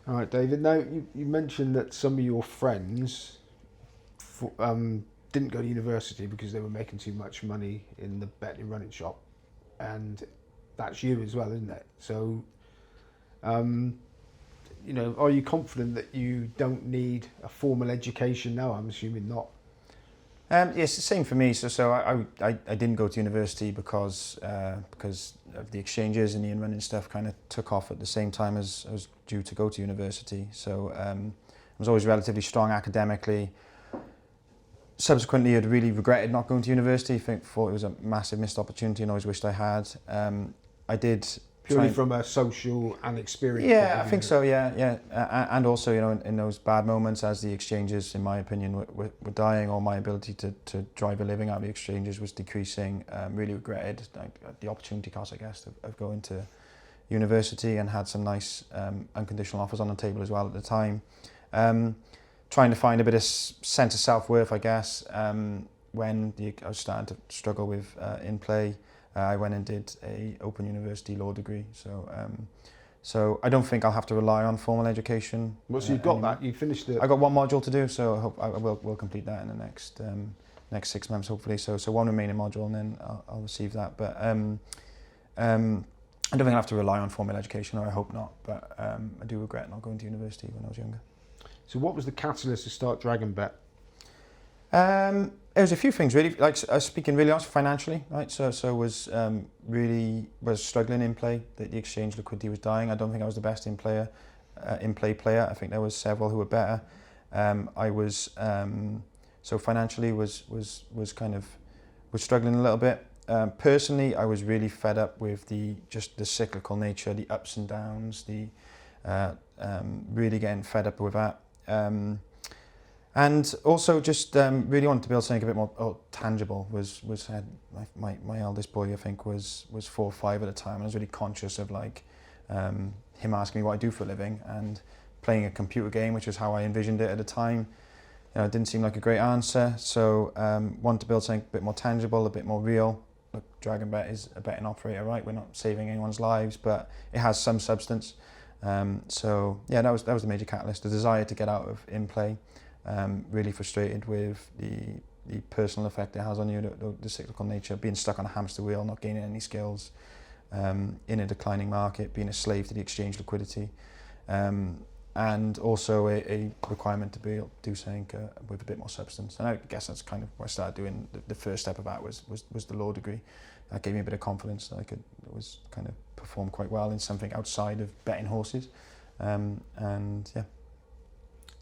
All right, David. Now, you mentioned that some of your friends didn't go to university because they were making too much money in the betting and running shop, and that's you as well, isn't it? So, um, are you confident that you don't need a formal education now? I'm assuming not. Yes, the same for me. So I didn't go to university because of the exchanges and the in-running stuff kind of took off at the same time as I was due to go to university. So I was always relatively strong academically. Subsequently, I'd really regretted not going to university. I thought it was a massive missed opportunity and always wished I had. I did Purely from a social and experience point yeah, of I think view. so. Yeah. And also, in those bad moments, as the exchanges, in my opinion, were dying, or my ability to drive a living out of the exchanges was decreasing. Really regretted the opportunity cost, I guess, of going to university, and had some nice unconditional offers on the table as well at the time. Trying to find a bit of sense of self-worth, I guess, when I was starting to struggle with in play. I went and did a Open University law degree, so I don't think I'll have to rely on formal education. Well, so you've got anymore. that. You finished it. I got one module to do, so I hope I will complete that in the next 6 months, hopefully. So one remaining module, and then I'll receive that. But I don't think I'll have to rely on formal education, or I hope not. But I do regret not going to university when I was younger. So what was the catalyst to start DragonBet? There was a few things really, like speaking really honest, financially, right? So was struggling in play. The exchange liquidity was dying. I don't think I was the best in play player. I think there was several who were better. I was so financially was struggling a little bit. Personally, I was really fed up with the cyclical nature, the ups and downs, really getting fed up with that. And also just really wanted to build something a bit more tangible. Had my eldest boy, I think, was 4 or 5 at the time. And I was really conscious of him asking me what I do for a living, and playing a computer game, which was how I envisioned it at the time. It didn't seem like a great answer. So wanted to build something a bit more tangible, a bit more real. Look, DragonBet is a betting operator, right? We're not saving anyone's lives, but it has some substance. So yeah, that was the major catalyst. The desire to get out of in play. Really frustrated with the personal effect it has on you, the cyclical nature, being stuck on a hamster wheel, not gaining any skills, in a declining market, being a slave to the exchange liquidity, and also a requirement to be able to do something with a bit more substance. And I guess that's kind of what I started doing. The first step of that was the law degree. That gave me a bit of confidence that I could kind of perform quite well in something outside of betting horses, and yeah.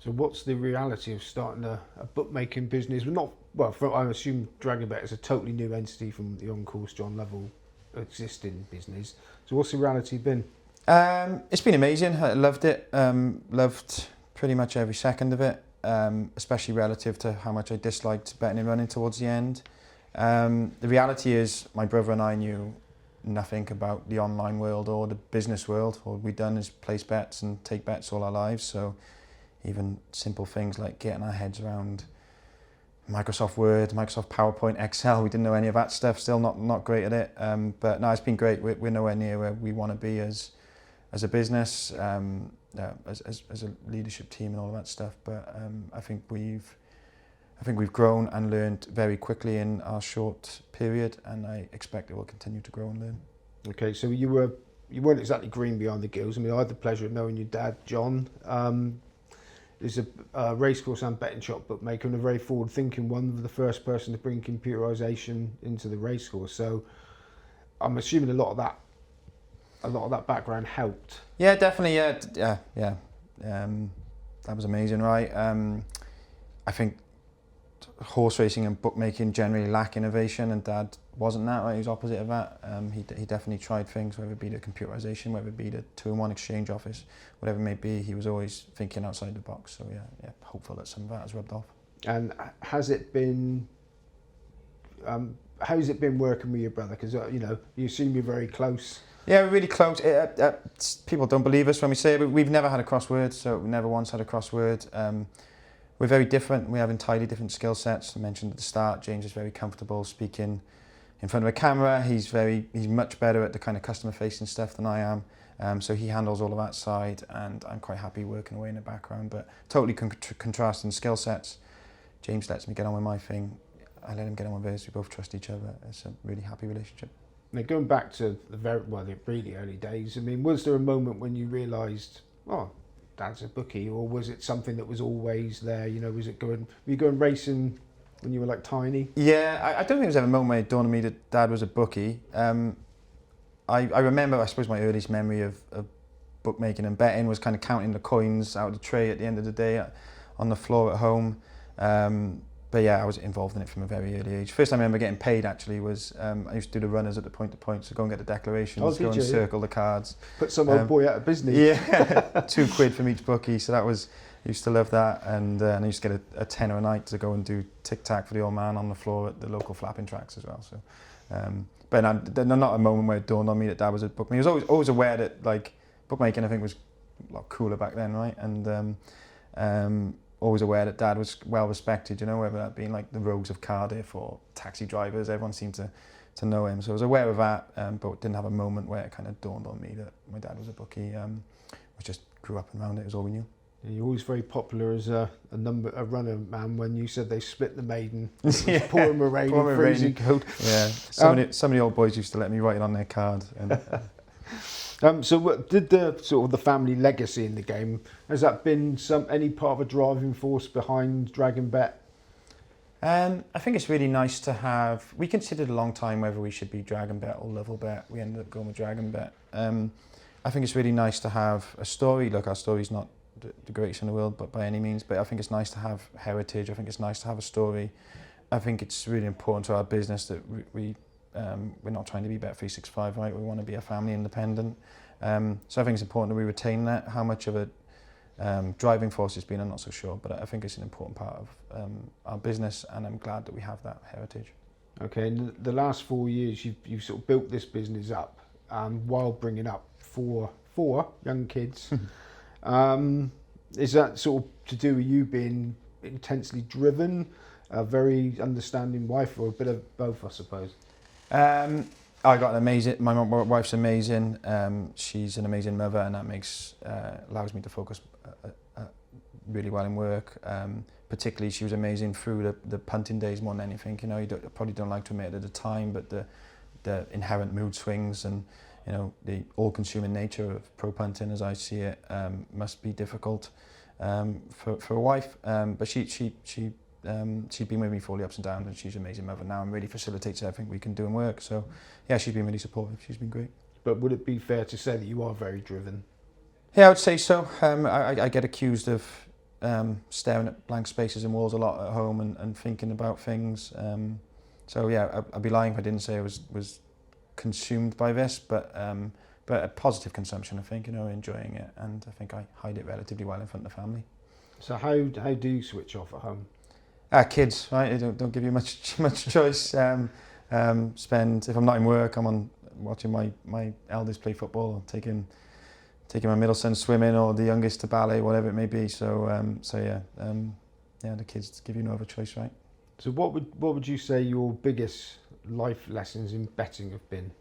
So what's the reality of starting a bookmaking business? I assume DragonBet is a totally new entity from the on-course John Lovell existing business. So what's the reality been? It's been amazing. I loved it. Loved pretty much every second of it, especially relative to how much I disliked betting and running towards the end. The reality is my brother and I knew nothing about the online world or the business world. All we'd done is place bets and take bets all our lives. So even simple things like getting our heads around Microsoft Word, Microsoft PowerPoint, Excel, we didn't know any of that stuff. Still not great at it. But no, it's been great. We're nowhere near where we want to be as a business, as a leadership team and all of that stuff. But I think we've grown and learned very quickly in our short period, and I expect it will continue to grow and learn. Okay, so you weren't exactly green behind the gills. I mean, I had the pleasure of knowing your dad, John. Is a racecourse and betting shop bookmaker, and a very forward-thinking one, the first person to bring computerisation into the racecourse. So I'm assuming a lot of that background helped. Yeah, definitely. Yeah. That was amazing, right? I think horse racing and bookmaking generally lack innovation, and Dad wasn't that, right? He was opposite of that. He definitely tried things, whether it be the computerisation, whether it be the 2-in-1 exchange office, whatever it may be. He was always thinking outside the box. So yeah, hopeful that some of that has rubbed off. And how's it been working with your brother? Because you seem you're very close. Yeah, we're really close. People don't believe us when we say it, but we've never had a crossword, so we never once had a crossword. We're very different. We have entirely different skill sets. I mentioned at the start, James is very comfortable speaking in front of a camera. He's much better at the kind of customer facing stuff than I am. So he handles all of that side, and I'm quite happy working away in the background. But totally contrasting skill sets. James lets me get on with my thing. I let him get on with his. We both trust each other. It's a really happy relationship. Now, going back to the really early days, I mean, was there a moment when you realised, oh, Dad's a bookie, or was it something that was always there? You know, were you going racing when you were like tiny? Yeah, I don't think there was ever a moment where it dawned on me that Dad was a bookie. I remember, I suppose, my earliest memory of bookmaking and betting was kind of counting the coins out of the tray at the end of the day on the floor at home. But yeah, I was involved in it from a very early age. First time I remember getting paid actually was, I used to do the runners at the point, so go and get the declarations, go and circle the cards. Put some old boy out of business. Yeah, £2 from each bookie, so that was, I used to love that, and I used to get a tenner a night to go and do tic-tac for the old man on the floor at the local flapping tracks as well. So, but not a moment where it dawned on me that Dad was a bookmaker. I was always aware that like bookmaking I think was a lot cooler back then, right? And always aware that Dad was well respected, you know, whether that being like the Rogues of Cardiff or taxi drivers, everyone seemed to know him. So I was aware of that, but didn't have a moment where it kind of dawned on me that my dad was a bookie. We just grew up and around it, was all we knew. You're always very popular as a runner man. When you said they split the maiden, it was pouring rain, freezing cold. Yeah, some of the old boys used to let me write it on their card. And so what did the family legacy in the game, has that been any part of a driving force behind DragonBet? I think it's really nice to have, we considered a long time whether we should be DragonBet or Lovell Bet. We ended up going with DragonBet. I think it's really nice to have a story. Look, our story's not the greatest in the world, but by any means, but I think it's nice to have heritage. I think it's nice to have a story. I think it's really important to our business that we're not trying to be Bet365, right? We want to be a family independent. So I think it's important that we retain that. How much of a driving force it's been, I'm not so sure, but I think it's an important part of our business, and I'm glad that we have that heritage. Okay, in the last 4 years, you've sort of built this business up while bringing up four young kids. Is that sort of to do with you being intensely driven, a very understanding wife, or a bit of both, I suppose? I got an amazing, my wife's amazing. She's an amazing mother, and that allows me to focus really well in work. Particularly, she was amazing through the punting days more than anything. You know, you probably don't like to admit it at the time, but the inherent mood swings and, you know, the all-consuming nature of pro-punting, as I see it, must be difficult for a wife. But she'd been with me for all the ups and downs, and she's an amazing mother now and really facilitates everything we can do in work. So yeah, she's been really supportive. She's been great. But would it be fair to say that you are very driven? Yeah, I would say so. I get accused of staring at blank spaces and walls a lot at home and thinking about things. So yeah, I'd be lying if I didn't say I was consumed by this, but a positive consumption, I think, you know, enjoying it, and I think I hide it relatively well in front of the family. So how do you switch off at home? Kids, right? They don't give you much choice. If I'm not in work, I'm on watching my eldest play football, or taking my middle son swimming, or the youngest to ballet, whatever it may be. So yeah, the kids give you no other choice, right? So what would you say your biggest life lessons in betting have been?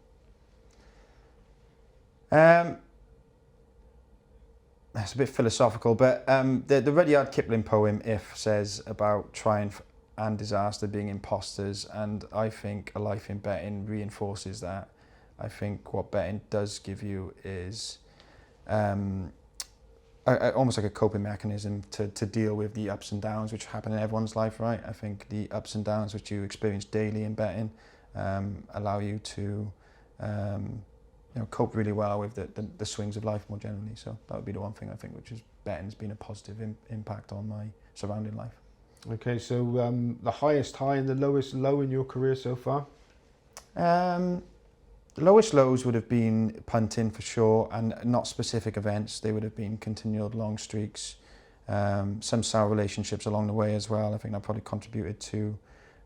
It's a bit philosophical, but the Rudyard Kipling poem "If" says about triumph and disaster being imposters, and I think a life in betting reinforces that. I think what betting does give you is almost like a coping mechanism to deal with the ups and downs which happen in everyone's life, right? I think the ups and downs which you experience daily in betting allow you to cope really well with the swings of life more generally. So that would be the one thing I think which is betting's been a positive impact on my surrounding life. Okay, so the highest high and the lowest low in your career so far? The lowest lows would have been punting for sure, and not specific events. They would have been continual long streaks, some sour relationships along the way as well. I think that probably contributed to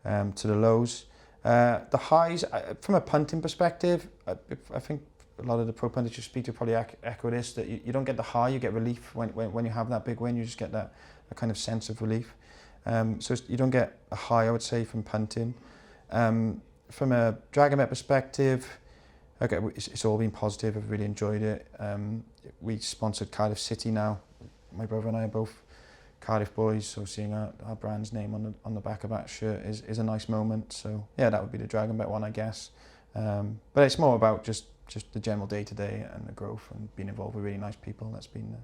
the lows. The highs, from a punting perspective, I think a lot of the pro punters you speak to probably echo this, that you don't get the high, you get relief when you have that big win. You just get that kind of sense of relief. So you don't get a high, I would say, from punting. From a DragonBet perspective, Okay, it's all been positive. I've really enjoyed it. We sponsored Cardiff City now. My brother and I are both Cardiff boys, so seeing our brand's name on the back of that shirt is a nice moment. So yeah, that would be the DragonBet one, I guess. But it's more about just the general day-to-day and the growth and being involved with really nice people. That's been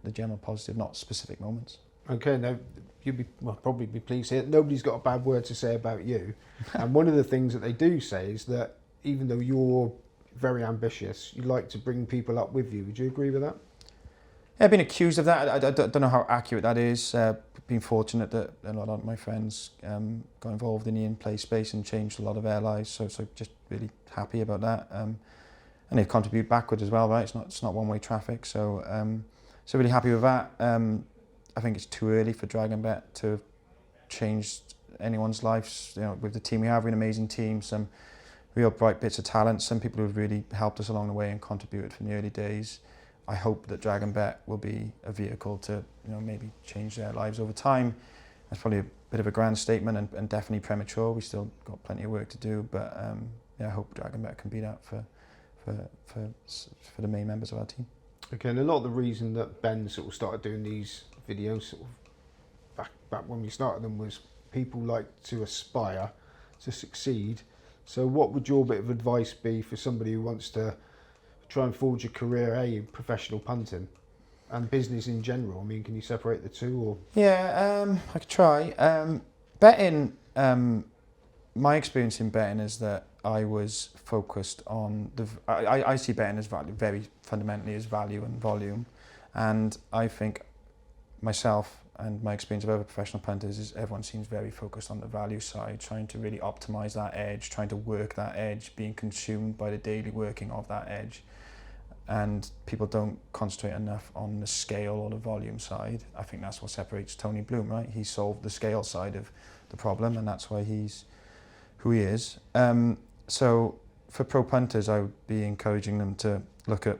the general positive, not specific moments. Okay, now you'll probably be pleased to hear nobody's got a bad word to say about you. And one of the things that they do say is that even though you're very ambitious, you like to bring people up with you. Would you agree with that? Yeah, I've been accused of that. I don't know how accurate that is. Been fortunate that a lot of my friends got involved in the in-play space and changed a lot of their lives. So just really happy about that. And they contribute backwards as well, right? It's not one-way traffic. So really happy with that. I think it's too early for DragonBet to have changed anyone's lives. You know, with the team we have, we're an amazing team. Some real bright bits of talent. Some people who've really helped us along the way and contributed from the early days. I hope that DragonBet will be a vehicle to, maybe change their lives over time. That's probably a bit of a grand statement and definitely premature. We still got plenty of work to do, but I hope DragonBet can be that for the main members of our team. Okay, and a lot of the reason that Ben sort of started doing these videos sort of back when we started them was people like to aspire to succeed. So what would your bit of advice be for somebody who wants to try and forge a career in professional punting and business in general? I mean, can you separate the two? Or Yeah, I could try. Betting, my experience in betting is that I was focused on I see betting as value, very fundamentally as value and volume, and I think myself and my experience of other professional punters is everyone seems very focused on the value side, trying to really optimize that edge, trying to work that edge, being consumed by the daily working of that edge. And people don't concentrate enough on the scale or the volume side. I think that's what separates Tony Bloom, right? He solved the scale side of the problem, and that's why he's who he is. So for pro punters, I would be encouraging them to look at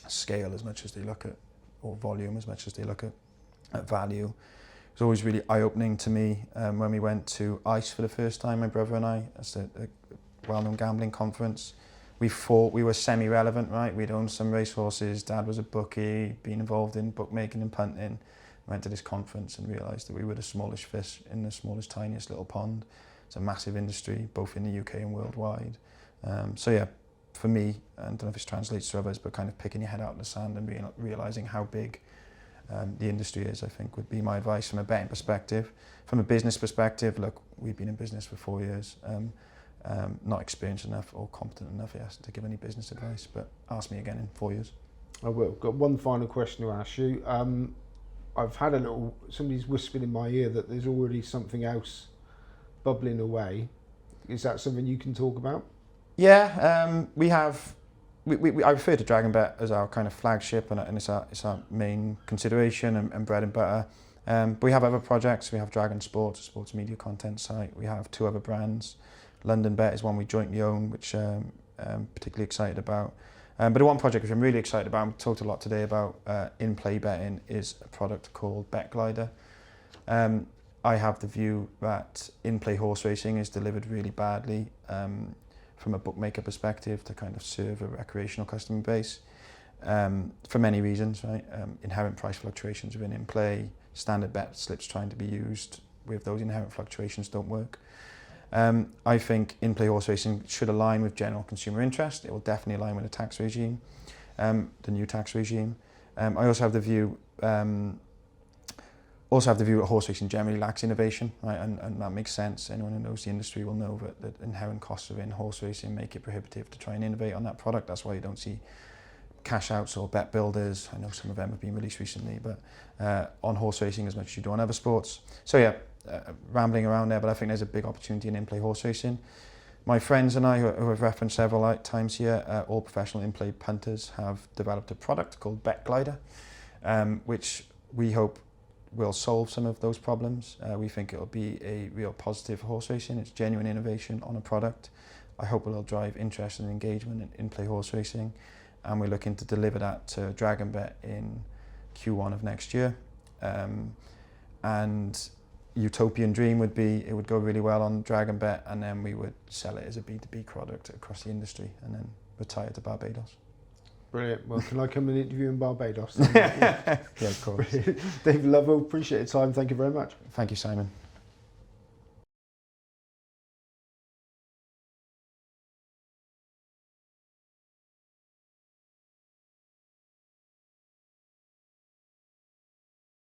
scale as much as they look at, or volume as much as they look at value. It was always really eye-opening to me when we went to ICE for the first time, my brother and I. That's a well-known gambling conference. We were semi-relevant, right? We'd owned some racehorses, Dad was a bookie, been involved in bookmaking and punting. Went to this conference and realised that we were the smallest fish in the smallest, tiniest little pond. It's a massive industry, both in the UK and worldwide. So yeah, for me, I don't know if it translates to others, but kind of picking your head out of the sand and realising how big the industry is, I think, would be my advice from a betting perspective. From a business perspective, look, we've been in business for 4 years. Not experienced enough or competent enough yet to give any business advice, but ask me again in 4 years. I will. Got one final question to ask you. I've had somebody's whispered in my ear that there's already something else bubbling away. Is that something you can talk about? Yeah, I refer to DragonBet as our kind of flagship, and it's our main consideration and bread and butter. But we have other projects. We have Dragon Sports, a sports media content site. We have 2 other brands. London Bet is one we jointly own, which I'm particularly excited about. But the one project which I'm really excited about, and we talked a lot today about in-play betting, is a product called Bet Glider. I have the view that in-play horse racing is delivered really badly from a bookmaker perspective to kind of serve a recreational customer base for many reasons, right? Inherent price fluctuations within in-play, standard bet slips trying to be used with those inherent fluctuations don't work. I think in-play horse racing should align with general consumer interest. It will definitely align with the tax regime, the new tax regime. I also have the view that horse racing generally lacks innovation, right? And that makes sense. Anyone who knows the industry will know that inherent costs within horse racing make it prohibitive to try and innovate on that product. That's why you don't see cash outs or bet builders. I know some of them have been released recently, but on horse racing as much as you do on other sports. So yeah, rambling around there, but I think there's a big opportunity in in-play horse racing. My friends and I, who I've referenced several times here, all professional in-play punters, have developed a product called Bet Glider, which we hope will solve some of those problems. We think it'll be a real positive for horse racing. It's genuine innovation on a product. I hope it'll drive interest and engagement in in-play horse racing, and we're looking to deliver that to DragonBet in Q1 of next year. And utopian dream would be it would go really well on DragonBet, and then we would sell it as a B2B product across the industry, and then retire to Barbados. Brilliant. Well, can I come and interview in Barbados? Yeah, of course. David Lovell, appreciate your time. Thank you very much. Thank you, Simon.